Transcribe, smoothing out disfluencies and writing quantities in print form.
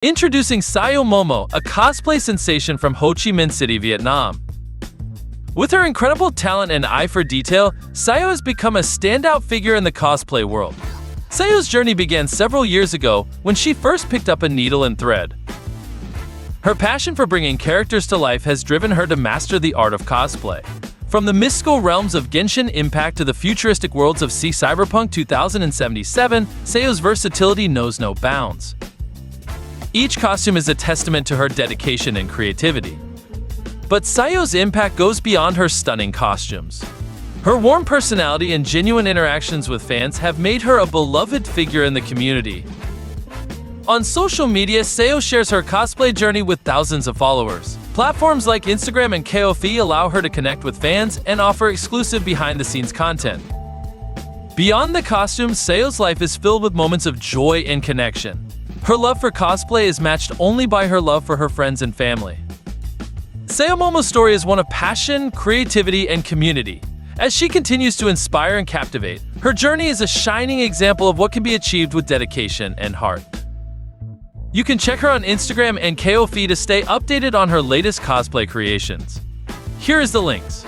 Introducing Sayo Momo, a cosplay sensation from Ho Chi Minh City, Vietnam. With her incredible talent and eye for detail, Sayo has become a standout figure in the cosplay world. Sayo's journey began several years ago when she first picked up a needle and thread. Her passion for bringing characters to life has driven her to master the art of cosplay. From the mystical realms of Genshin Impact to the futuristic worlds of Cyberpunk 2077, Sayo's versatility knows no bounds. Each costume is a testament to her dedication and creativity. But Sayo's impact goes beyond her stunning costumes. Her warm personality and genuine interactions with fans have made her a beloved figure in the community. On social media, Sayo shares her cosplay journey with thousands of followers. Platforms like Instagram and Ko-fi allow her to connect with fans and offer exclusive behind-the-scenes content. Beyond the costumes, Sayo's life is filled with moments of joy and connection. Her love for cosplay is matched only by her love for her friends and family. Sayo Momo's story is one of passion, creativity, and community. As she continues to inspire and captivate, her journey is a shining example of what can be achieved with dedication and heart. You can check her on Instagram and Ko-fi to stay updated on her latest cosplay creations. Here is the links.